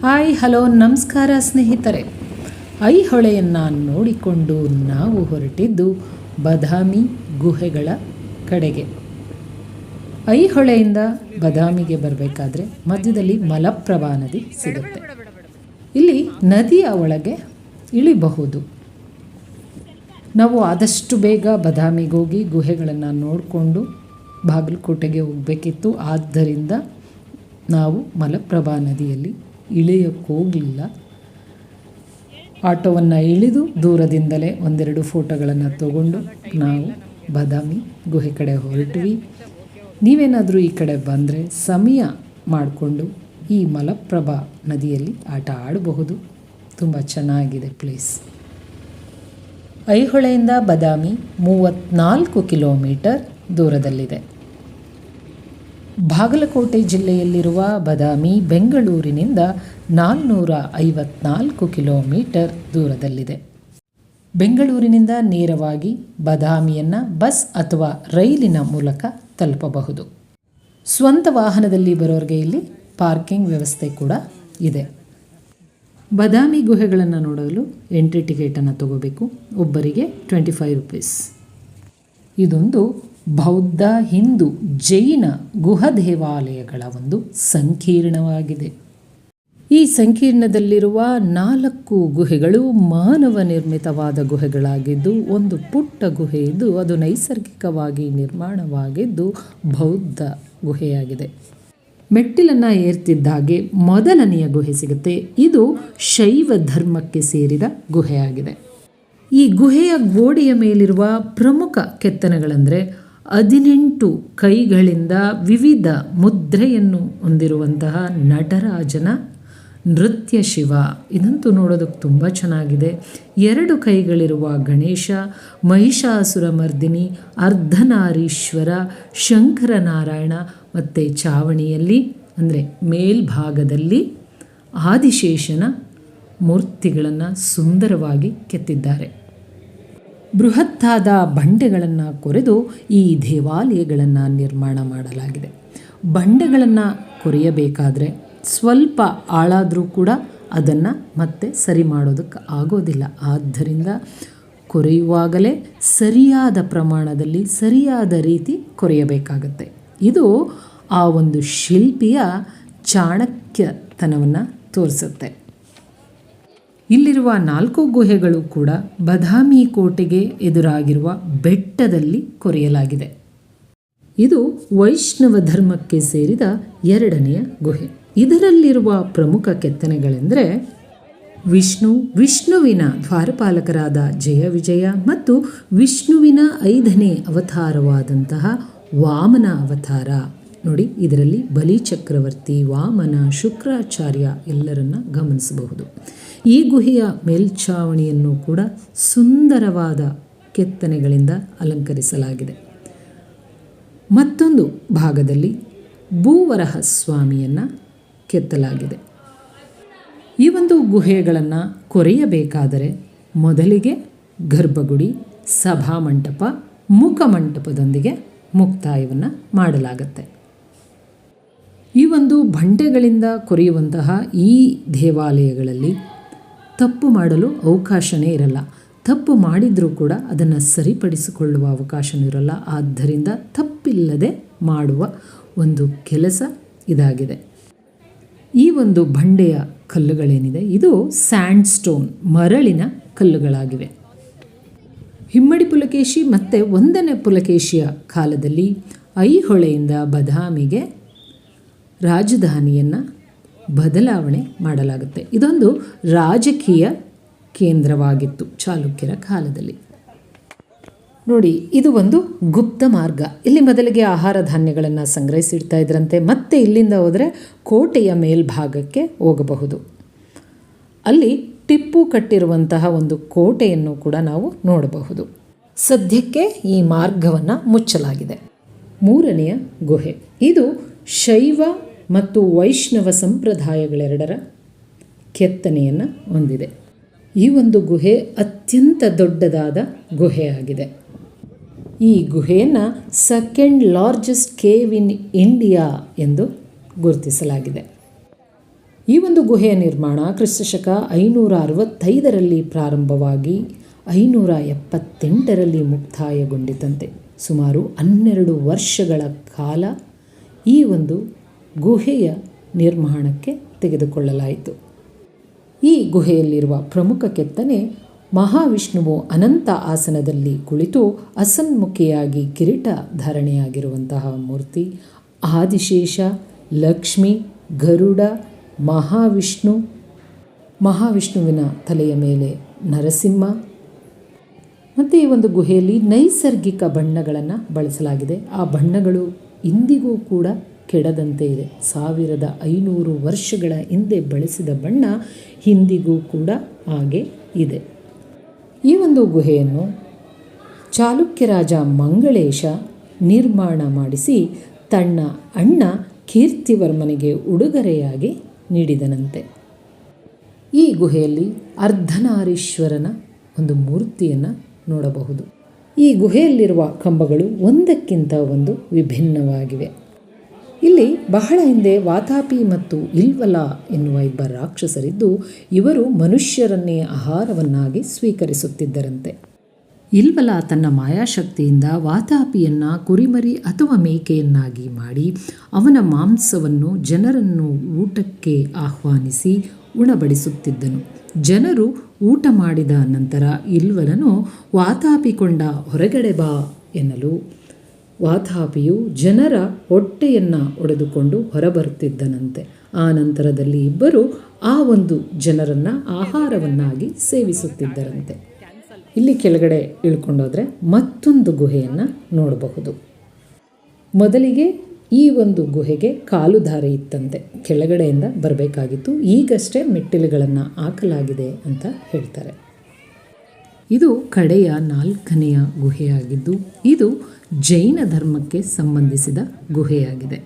Hi hello ನಮಸ್ಕಾರ ಸ್ನೇಹಿತರೆ. ಐಹೊಳೆಯನ್ನು ನೋಡಿಕೊಂಡು ನಾವು ಹೊರಟಿದ್ದು ಬಾದಾಮಿ ಗುಹೆಗಳ ಕಡೆಗೆ. ಐಹೊಳೆಯಿಂದ ಬಾದಾಮಿಗೆ ಬರಬೇಕಾದ್ರೆ ಮಧ್ಯದಲ್ಲಿ ಮಲಪ್ರಭಾ ನದಿ ಸಿಗುತ್ತೆ. ಇಲ್ಲಿ ನದಿಯ ಒಳಗೆ ಇಳಿಬಹುದು. ನಾವು ಆದಷ್ಟು ಬೇಗ ಬಾದಾಮಿಗೆ ಹೋಗಿ ಗುಹೆಗಳನ್ನು ನೋಡಿಕೊಂಡು ಬಾಗಲಕೋಟೆಗೆ ಹೋಗಬೇಕಿತ್ತು. ಆದ್ದರಿಂದ ನಾವು ಮಲಪ್ರಭಾ ನದಿಯಲ್ಲಿ ಇಳಿಯೋಕ್ಕೋಗಲಿಲ್ಲ. ಆಟೋವನ್ನು ಇಳಿದು ದೂರದಿಂದಲೇ ಒಂದೆರಡು ಫೋಟೋಗಳನ್ನು ತಗೊಂಡು ನಾವು ಬಾದಾಮಿ ಗುಹೆ ಕಡೆ ಹೊರಟ್ವಿ. ನೀವೇನಾದರೂ ಈ ಕಡೆ ಬಂದರೆ ಸಮಯ ಮಾಡಿಕೊಂಡು ಈ ಮಲಪ್ರಭಾ ನದಿಯಲ್ಲಿ ಆಟ ಆಡಬಹುದು. ತುಂಬ ಚೆನ್ನಾಗಿದೆ ಪ್ಲೇಸ್. ಐಹೊಳೆಯಿಂದ ಬಾದಾಮಿ 34 ಕಿಲೋಮೀಟರ್ ದೂರದಲ್ಲಿದೆ. ಬಾಗಲಕೋಟೆ ಜಿಲ್ಲೆಯಲ್ಲಿರುವ ಬಾದಾಮಿ ಬೆಂಗಳೂರಿನಿಂದ 454 ಕಿಲೋಮೀಟರ್ ದೂರದಲ್ಲಿದೆ. ಬೆಂಗಳೂರಿನಿಂದ ನೇರವಾಗಿ ಬಾದಾಮಿಯನ್ನು ಬಸ್ ಅಥವಾ ರೈಲಿನ ಮೂಲಕ ತಲುಪಬಹುದು. ಸ್ವಂತ ವಾಹನದಲ್ಲಿ ಬರೋರಿಗೆ ಇಲ್ಲಿ ಪಾರ್ಕಿಂಗ್ ವ್ಯವಸ್ಥೆ ಕೂಡ ಇದೆ. ಬಾದಾಮಿ ಗುಹೆಗಳನ್ನು ನೋಡಲು ಎಂಟ್ರಿ ಟಿಕೆಟನ್ನು ತಗೋಬೇಕು. ಒಬ್ಬರಿಗೆ 25 ರೂಪೀಸ್. ಇದೊಂದು ಬೌದ್ಧ, ಹಿಂದೂ, ಜೈನ ಗುಹಾ ದೇವಾಲಯಗಳ ಒಂದು ಸಂಕೀರ್ಣವಾಗಿದೆ. ಈ ಸಂಕೀರ್ಣದಲ್ಲಿರುವ 4 ಗುಹೆಗಳು ಮಾನವ ನಿರ್ಮಿತವಾದ ಗುಹೆಗಳಾಗಿದ್ದು, ಒಂದು ಪುಟ್ಟ ಗುಹೆ ಇದ್ದು ಅದು ನೈಸರ್ಗಿಕವಾಗಿ ನಿರ್ಮಾಣವಾಗಿದ್ದು ಬೌದ್ಧ ಗುಹೆಯಾಗಿದೆ. ಮೆಟ್ಟಿಲನ್ನು ಏರ್ತಿದ್ದಾಗೆ ಮೊದಲನೆಯ ಗುಹೆ ಸಿಗುತ್ತೆ. ಇದು ಶೈವ ಧರ್ಮಕ್ಕೆ ಸೇರಿದ ಗುಹೆಯಾಗಿದೆ. ಈ ಗುಹೆಯ ಗೋಡೆಯ ಮೇಲಿರುವ ಪ್ರಮುಖ ಕೆತ್ತನೆಗಳೆಂದರೆ 18 ಕೈಗಳಿಂದ ವಿವಿಧ ಮುದ್ರೆಯನ್ನು ಹೊಂದಿರುವಂತಹ ನಟರಾಜನ ನೃತ್ಯ ಶಿವ. ಇದಂತೂ ನೋಡೋದಕ್ಕೆ ತುಂಬ ಚೆನ್ನಾಗಿದೆ. 2 ಕೈಗಳಿರುವ ಗಣೇಶ, ಮಹಿಷಾಸುರಮರ್ದಿನಿ, ಅರ್ಧನಾರೀಶ್ವರ, ಶಂಕರನಾರಾಯಣ ಮತ್ತು ಚಾವಣಿಯಲ್ಲಿ ಅಂದರೆ ಮೇಲ್ಭಾಗದಲ್ಲಿ ಆದಿಶೇಷನ ಮೂರ್ತಿಗಳನ್ನು ಸುಂದರವಾಗಿ ಕೆತ್ತಿದ್ದಾರೆ. ಬೃಹತ್ತಾದ ಬಂಡೆಗಳನ್ನು ಕೊರೆದು ಈ ದೇವಾಲಯಗಳನ್ನು ನಿರ್ಮಾಣ ಮಾಡಲಾಗಿದೆ. ಬಂಡೆಗಳನ್ನು ಕೊರೆಯಬೇಕಾದ್ರೆ ಸ್ವಲ್ಪ ಆಳಾದರೂ ಕೂಡ ಅದನ್ನು ಮತ್ತೆ ಸರಿ ಮಾಡೋದಕ್ಕೆ ಆಗೋದಿಲ್ಲ. ಆದ್ದರಿಂದ ಕೊರೆಯುವಾಗಲೇ ಸರಿಯಾದ ಪ್ರಮಾಣದಲ್ಲಿ ಸರಿಯಾದ ರೀತಿ ಕೊರೆಯಬೇಕಾಗತ್ತೆ. ಇದು ಆ ಒಂದು ಶಿಲ್ಪಿಯ ಚಾಣಕ್ಯತನವನ್ನು ತೋರಿಸುತ್ತೆ. ಇಲ್ಲಿರುವ 4 ಗುಹೆಗಳು ಕೂಡ ಬಾದಾಮಿ ಕೋಟೆಗೆ ಎದುರಾಗಿರುವ ಬೆಟ್ಟದಲ್ಲಿ ಕೊರೆಯಲಾಗಿದೆ. ಇದು ವೈಷ್ಣವ ಧರ್ಮಕ್ಕೆ ಸೇರಿದ 2ನೆಯ ಗುಹೆ. ಇದರಲ್ಲಿರುವ ಪ್ರಮುಖ ಕೆತ್ತನೆಗಳೆಂದರೆ ವಿಷ್ಣುವಿನ ದ್ವಾರಪಾಲಕರಾದ ಜಯ ವಿಜಯ ಮತ್ತು ವಿಷ್ಣುವಿನ 5ನೇ ಅವತಾರವಾದಂತಹ ವಾಮನ ಅವತಾರ. ನೋಡಿ, ಇದರಲ್ಲಿ ಬಲಿ ಚಕ್ರವರ್ತಿ, ವಾಮನ, ಶುಕ್ರಾಚಾರ್ಯ ಎಲ್ಲರನ್ನ ಗಮನಿಸಬಹುದು. ಈ ಗುಹೆಯ ಮೇಲ್ಛಾವಣಿಯನ್ನು ಕೂಡ ಸುಂದರವಾದ ಕೆತ್ತನೆಗಳಿಂದ ಅಲಂಕರಿಸಲಾಗಿದೆ. ಮತ್ತೊಂದು ಭಾಗದಲ್ಲಿ ಭೂವರಹ ಸ್ವಾಮಿಯನ್ನು ಕೆತ್ತಲಾಗಿದೆ. ಈ ಒಂದು ಗುಹೆಗಳನ್ನು ಕೊರೆಯಬೇಕಾದರೆ ಮೊದಲಿಗೆ ಗರ್ಭಗುಡಿ, ಸಭಾಮಂಟಪ, ಮುಖಮಂಟಪದೊಂದಿಗೆ ಮುಕ್ತಾಯವನ್ನು ಮಾಡಲಾಗುತ್ತೆ. ಈ ಒಂದು ಬಂಡೆಗಳಿಂದ ಕೊರೆಯುವಂತಹ ಈ ದೇವಾಲಯಗಳಲ್ಲಿ ತಪ್ಪು ಮಾಡಲು ಅವಕಾಶವೇ ಇರಲ್ಲ. ತಪ್ಪು ಮಾಡಿದರೂ ಕೂಡ ಅದನ್ನು ಸರಿಪಡಿಸಿಕೊಳ್ಳುವ ಅವಕಾಶವೂ ಇರಲ್ಲ. ಆದ್ದರಿಂದ ತಪ್ಪಿಲ್ಲದೆ ಮಾಡುವ ಒಂದು ಕೆಲಸ ಇದಾಗಿದೆ. ಈ ಒಂದು ಬಂಡೆಯ ಕಲ್ಲುಗಳೇನಿದೆ ಇದು ಸ್ಯಾಂಡ್ ಸ್ಟೋನ್, ಮರಳಿನ ಕಲ್ಲುಗಳಾಗಿವೆ. ಹಿಮ್ಮಡಿ ಪುಲಕೇಶಿ ಮತ್ತು 1ನೇ ಪುಲಕೇಶಿಯ ಕಾಲದಲ್ಲಿ ಐಹೊಳೆಯಿಂದ ಬಾದಾಮಿಗೆ ರಾಜಧಾನಿಯನ್ನು ಬದಲಾವಣೆ ಮಾಡಲಾಗುತ್ತೆ. ಇದೊಂದು ರಾಜಕೀಯ ಕೇಂದ್ರವಾಗಿತ್ತು ಚಾಲುಕ್ಯರ ಕಾಲದಲ್ಲಿ. ನೋಡಿ, ಇದು ಒಂದು ಗುಪ್ತ ಮಾರ್ಗ. ಇಲ್ಲಿ ಮೊದಲಿಗೆ ಆಹಾರ ಧಾನ್ಯಗಳನ್ನು ಸಂಗ್ರಹಿಸಿಡ್ತಾ ಇದ್ರಂತೆ. ಮತ್ತೆ ಇಲ್ಲಿಂದ ಹೋದರೆ ಕೋಟೆಯ ಮೇಲ್ಭಾಗಕ್ಕೆ ಹೋಗಬಹುದು. ಅಲ್ಲಿ ಟಿಪ್ಪು ಕಟ್ಟಿರುವಂತಹ ಒಂದು ಕೋಟೆಯನ್ನು ಕೂಡ ನಾವು ನೋಡಬಹುದು. ಸದ್ಯಕ್ಕೆ ಈ ಮಾರ್ಗವನ್ನು ಮುಚ್ಚಲಾಗಿದೆ. 3ನೆಯ ಗುಹೆ ಇದು ಶೈವ ಮತ್ತು ವೈಷ್ಣವ ಸಂಪ್ರದಾಯಗಳೆರಡರ ಕೆತ್ತನೆಯನ್ನು ಹೊಂದಿದೆ. ಈ ಒಂದು ಗುಹೆ ಅತ್ಯಂತ ದೊಡ್ಡದಾದ ಗುಹೆಯಾಗಿದೆ. ಈ ಗುಹೆಯನ್ನು 2nd largest cave in India ಎಂದು ಗುರುತಿಸಲಾಗಿದೆ. ಈ ಒಂದು ಗುಹೆಯ ನಿರ್ಮಾಣ ಕ್ರಿಸ್ತಶಕ 565ರಲ್ಲಿ ಪ್ರಾರಂಭವಾಗಿ 578ರಲ್ಲಿ ಮುಕ್ತಾಯಗೊಂಡಿತಂತೆ. ಸುಮಾರು 12 ವರ್ಷಗಳ ಕಾಲ ಈ ಒಂದು ಗುಹೆಯ ನಿರ್ಮಾಣಕ್ಕೆ ತೆಗೆದುಕೊಳ್ಳಲಾಯಿತು. ಈ ಗುಹೆಯಲ್ಲಿರುವ ಪ್ರಮುಖ ಕೆತ್ತನೆ ಮಹಾವಿಷ್ಣುವು ಅನಂತ ಆಸನದಲ್ಲಿ ಕುಳಿತು ಅಸನ್ಮುಖಿಯಾಗಿ ಕಿರೀಟ ಧಾರಣೆಯಾಗಿರುವಂತಹ ಮೂರ್ತಿ, ಆದಿಶೇಷ, ಲಕ್ಷ್ಮಿ, ಗರುಡ, ಮಹಾವಿಷ್ಣುವಿನ ತಲೆಯ ಮೇಲೆ ನರಸಿಂಹ. ಮತ್ತು ಈ ಒಂದು ಗುಹೆಯಲ್ಲಿ ನೈಸರ್ಗಿಕ ಬಣ್ಣಗಳನ್ನು ಬಳಸಲಾಗಿದೆ. ಆ ಬಣ್ಣಗಳು ಇಂದಿಗೂ ಕೂಡ ಕೆಡದಂತೆ ಇದೆ. 1500 ವರ್ಷಗಳ ಹಿಂದೆ ಬಳಸಿದ ಬಣ್ಣ ಇಂದಿಗೂ ಕೂಡ ಹಾಗೆ ಇದೆ. ಈ ಒಂದು ಗುಹೆಯನ್ನು ಚಾಲುಕ್ಯ ರಾಜ ಮಂಗಳೇಶ ನಿರ್ಮಾಣ ಮಾಡಿಸಿ ತನ್ನ ಅಣ್ಣ ಕೀರ್ತಿವರ್ಮನಿಗೆ ಉಡುಗೊರೆಯಾಗಿ ನೀಡಿದನಂತೆ. ಈ ಗುಹೆಯಲ್ಲಿ ಅರ್ಧನಾರೀಶ್ವರನ ಒಂದು ಮೂರ್ತಿಯನ್ನು ನೋಡಬಹುದು. ಈ ಗುಹೆಯಲ್ಲಿರುವ ಕಂಬಗಳು ಒಂದಕ್ಕಿಂತ ಒಂದು ವಿಭಿನ್ನವಾಗಿವೆ. ಇಲ್ಲಿ ಬಹಳ ಹಿಂದೆ ವಾತಾಪಿ ಮತ್ತು ಇಲ್ವಲ ಎನ್ನುವ ಇಬ್ಬ ರಾಕ್ಷಸರಿದ್ದು ಇವರು ಮನುಷ್ಯರನ್ನೇ ಆಹಾರವನ್ನಾಗಿ ಸ್ವೀಕರಿಸುತ್ತಿದ್ದರಂತೆ. ಇಲ್ವಲ ತನ್ನ ಮಾಯಾಶಕ್ತಿಯಿಂದ ವಾತಾಪಿಯನ್ನು ಕುರಿಮರಿ ಅಥವಾ ಮೇಕೆಯನ್ನಾಗಿ ಮಾಡಿ ಅವನ ಮಾಂಸವನ್ನು ಜನರನ್ನು ಊಟಕ್ಕೆ ಆಹ್ವಾನಿಸಿ ಉಣಬಡಿಸುತ್ತಿದ್ದನು. ಜನರು ಊಟ ಮಾಡಿದ ನಂತರ ಇಲ್ವಲನು ವಾತಾಪಿಕೊಂಡ ಹೊರಗಡೆ ಬಾ ಎನ್ನಲು ವಾತಾಪಿಯು ಜನರ ಹೊಟ್ಟೆಯನ್ನು ಒಡೆದುಕೊಂಡು ಹೊರಬರುತ್ತಿದ್ದನಂತೆ. ಆ ನಂತರದಲ್ಲಿ ಇಬ್ಬರು ಆ ಒಂದು ಜನರನ್ನು ಆಹಾರವನ್ನಾಗಿ ಸೇವಿಸುತ್ತಿದ್ದರಂತೆ. ಇಲ್ಲಿ ಕೆಳಗಡೆ ಇಳ್ಕೊಂಡೋದ್ರೆ ಮತ್ತೊಂದು ಗುಹೆಯನ್ನು ನೋಡಬಹುದು. ಮೊದಲಿಗೆ ಈ ಒಂದು ಗುಹೆಗೆ ಕಾಲುದಾರಿ ಇತ್ತಂತೆ, ಕೆಳಗಡೆಯಿಂದ ಬರಬೇಕಾಗಿತ್ತು. ಈಗಷ್ಟೇ ಮೆಟ್ಟಿಲುಗಳನ್ನು ಹಾಕಲಾಗಿದೆ ಅಂತ ಹೇಳ್ತಾರೆ. ಇದು ಕಡೆಯ 4ನೆಯ ಗುಹೆಯಾಗಿದ್ದು ಇದು ಜೈನ ಧರ್ಮಕ್ಕೆ ಸಂಬಂಧಿಸಿದ ಗುಹೆಯಾಗಿದೆ.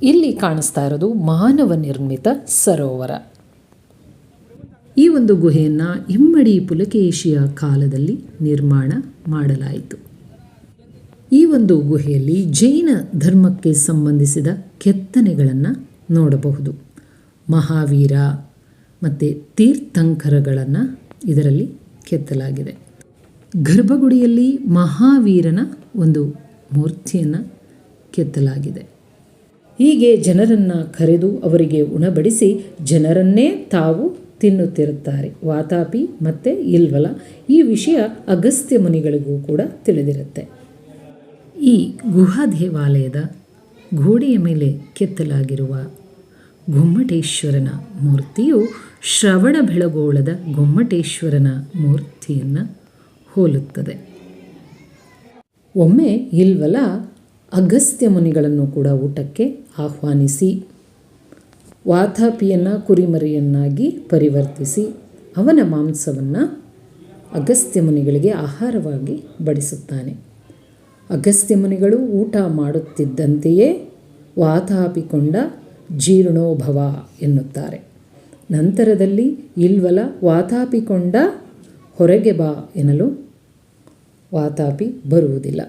ಇಲ್ಲಿ ಕಾಣಿಸ್ತಾ ಇರೋದು ಮಾನವ ನಿರ್ಮಿತ ಸರೋವರ. ಈ ಒಂದು ಗುಹೆಯನ್ನು ಇಮ್ಮಡಿ ಪುಲಕೇಶಿಯ ಕಾಲದಲ್ಲಿ ನಿರ್ಮಾಣ ಮಾಡಲಾಯಿತು. ಈ ಒಂದು ಗುಹೆಯಲ್ಲಿ ಜೈನ ಧರ್ಮಕ್ಕೆ ಸಂಬಂಧಿಸಿದ ಕೆತ್ತನೆಗಳನ್ನು ನೋಡಬಹುದು. ಮಹಾವೀರ ಮತ್ತು ತೀರ್ಥಂಕರಗಳನ್ನು ಇದರಲ್ಲಿ ಕೆತ್ತಲಾಗಿದೆ. ಗರ್ಭಗುಡಿಯಲ್ಲಿ ಮಹಾವೀರನ ಒಂದು ಮೂರ್ತಿಯನ್ನು ಕೆತ್ತಲಾಗಿದೆ. ಹೀಗೆ ಜನರನ್ನು ಕರೆದು ಅವರಿಗೆ ಉಣಬಡಿಸಿ ಜನರನ್ನೇ ತಾವು ತಿನ್ನುತ್ತಿರುತ್ತಾರೆ ವಾತಾಪಿ ಮತ್ತು ಇಲ್ವಲ. ಈ ವಿಷಯ ಅಗಸ್ತ್ಯ ಮುನಿಗಳಿಗೂ ಕೂಡ ತಿಳಿದಿರುತ್ತೆ. ಈ ಗುಹಾ ದೇವಾಲಯದ ಗೋಡೆಯ ಮೇಲೆ ಕೆತ್ತಲಾಗಿರುವ ಗೊಮ್ಮಟೇಶ್ವರನ ಮೂರ್ತಿಯು ಶ್ರವಣಬೆಳಗೊಳದ ಗೊಮ್ಮಟೇಶ್ವರನ ಮೂರ್ತಿಯನ್ನು ಹೋಲುತ್ತದೆ. ಒಮ್ಮೆ ಇಲ್ವಲ ಅಗಸ್ತ್ಯ ಮುನಿಗಳನ್ನು ಕೂಡ ಊಟಕ್ಕೆ ಆಹ್ವಾನಿಸಿ ವಾತಾಪಿಯನ್ನು ಕುರಿಮರಿಯನ್ನಾಗಿ ಪರಿವರ್ತಿಸಿ ಅವನ ಮಾಂಸವನ್ನು ಅಗಸ್ತ್ಯ ಮುನಿಗಳಿಗೆ ಆಹಾರವಾಗಿ ಬಡಿಸುತ್ತಾನೆ. ಅಗಸ್ತ್ಯ ಮುನಿಗಳು ಊಟ ಮಾಡುತ್ತಿದ್ದಂತೆಯೇ ವಾತಾಪಿಕೊಂಡ ಜೀರ್ಣೋಭವ ಎನ್ನುತ್ತಾರೆ. ನಂತರದಲ್ಲಿ ಇಲ್ವಲ ವಾತಾಪಿಕೊಂಡ ಹೊರಗೆ ಬಾ ಎನ್ನಲು ವಾತಾಪಿ ಬರುವುದಿಲ್ಲ.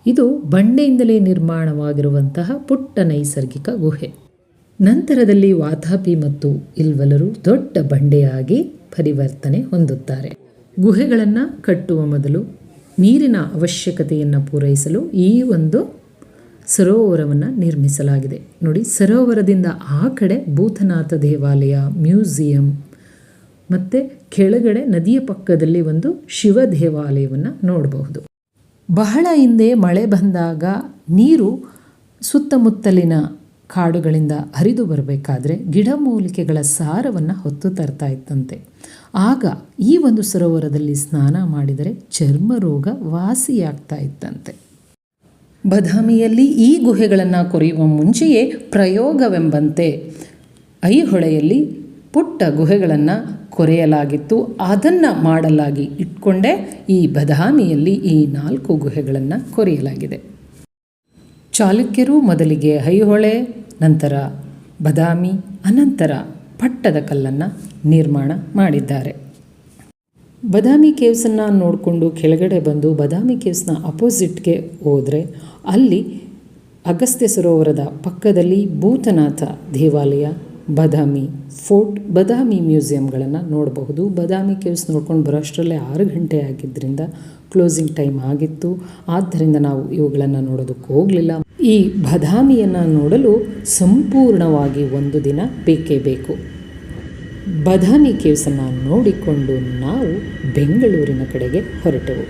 ಇದು ಬಂಡೆಯಿಂದಲೇ ನಿರ್ಮಾಣವಾಗಿರುವಂತಹ ಪುಟ್ಟ ನೈಸರ್ಗಿಕ ಗುಹೆ. ನಂತರದಲ್ಲಿ ವಾತಾಪಿ ಮತ್ತು ಇಲ್ವಲರು ದೊಡ್ಡ ಬಂಡೆಯಾಗಿ ಪರಿವರ್ತನೆ ಹೊಂದುತ್ತಾರೆ. ಗುಹೆಗಳನ್ನು ಕಟ್ಟುವ ಮೊದಲು ನೀರಿನ ಅವಶ್ಯಕತೆಯನ್ನು ಪೂರೈಸಲು ಈ ಒಂದು ಸರೋವರವನ್ನು ನಿರ್ಮಿಸಲಾಗಿದೆ. ನೋಡಿ, ಸರೋವರದಿಂದ ಆ ಕಡೆ ಭೂತನಾಥ ದೇವಾಲಯ, ಮ್ಯೂಸಿಯಂ ಮತ್ತು ಕೆಳಗಡೆ ನದಿಯ ಪಕ್ಕದಲ್ಲಿ ಒಂದು ಶಿವ ದೇವಾಲಯವನ್ನು ನೋಡಬಹುದು. ಬಹಳ ಹಿಂದೆ ಮಳೆ ಬಂದಾಗ ನೀರು ಸುತ್ತಮುತ್ತಲಿನ ಕಾಡುಗಳಿಂದ ಹರಿದು ಬರಬೇಕಾದ್ರೆ ಗಿಡಮೂಲಿಕೆಗಳ ಸಾರವನ್ನು ಹೊತ್ತು ತರ್ತಾ ಇತ್ತಂತೆ. ಆಗ ಈ ಒಂದು ಸರೋವರದಲ್ಲಿ ಸ್ನಾನ ಮಾಡಿದರೆ ಚರ್ಮ ರೋಗ ವಾಸಿಯಾಗ್ತಾ ಇತ್ತಂತೆ. ಬದಾಮಿಯಲ್ಲಿ ಈ ಗುಹೆಗಳನ್ನು ಕೊರೆಯುವ ಮುಂಚೆಯೇ ಪ್ರಯೋಗವೆಂಬಂತೆ ಐಹೊಳೆಯಲ್ಲಿ ಪುಟ್ಟ ಗುಹೆಗಳನ್ನು ಕೊರೆಯಲಾಗಿತ್ತು. ಅದನ್ನು ಮಾಡಲಾಗಿ ಇಟ್ಕೊಂಡೇ ಈ ಬದಾಮಿಯಲ್ಲಿ ಈ 4 ಗುಹೆಗಳನ್ನು ಕೊರೆಯಲಾಗಿದೆ. ಚಾಲುಕ್ಯರು ಮೊದಲಿಗೆ ಐಹೊಳೆ, ನಂತರ ಬದಾಮಿ, ಅನಂತರ ಪಟ್ಟದಕಲ್ಲನ್ನು ನಿರ್ಮಾಣ ಮಾಡಿದ್ದಾರೆ. ಬದಾಮಿ ಕೇವ್ಸನ್ನು ನೋಡಿಕೊಂಡು ಕೆಳಗಡೆ ಬಂದು ಬದಾಮಿ ಕೇವ್ಸ್ನ ಅಪೋಸಿಟ್ಗೆ ಹೋದರೆ ಅಲ್ಲಿ ಅಗಸ್ತ್ಯ ಸರೋವರದ ಪಕ್ಕದಲ್ಲಿ ಭೂತನಾಥ ದೇವಾಲಯ ಬಾದಾಮಿ ಫೋರ್ಟ್, ಬಾದಾಮಿ ಮ್ಯೂಸಿಯಮ್ಗಳನ್ನು ನೋಡಬಹುದು. ಬಾದಾಮಿ ಕೇವ್ಸ್ ನೋಡ್ಕೊಂಡು ಬರೋಷ್ಟರಲ್ಲೇ 6 ಗಂಟೆ ಆಗಿದ್ದರಿಂದ ಕ್ಲೋಸಿಂಗ್ ಟೈಮ್ ಆಗಿತ್ತು. ಆದ್ದರಿಂದ ನಾವು ಇವುಗಳನ್ನು ನೋಡೋದಕ್ಕೆ ಹೋಗಲಿಲ್ಲ. ಈ ಬಾದಾಮಿಯನ್ನು ನೋಡಲು ಸಂಪೂರ್ಣವಾಗಿ 1 ದಿನ ಬೇಕೇ ಬೇಕು. ಬಾದಾಮಿ ಕೇವ್ಸನ್ನು ನೋಡಿಕೊಂಡು ನಾವು ಬೆಂಗಳೂರಿನ ಕಡೆಗೆ ಹೊರಟೆವು.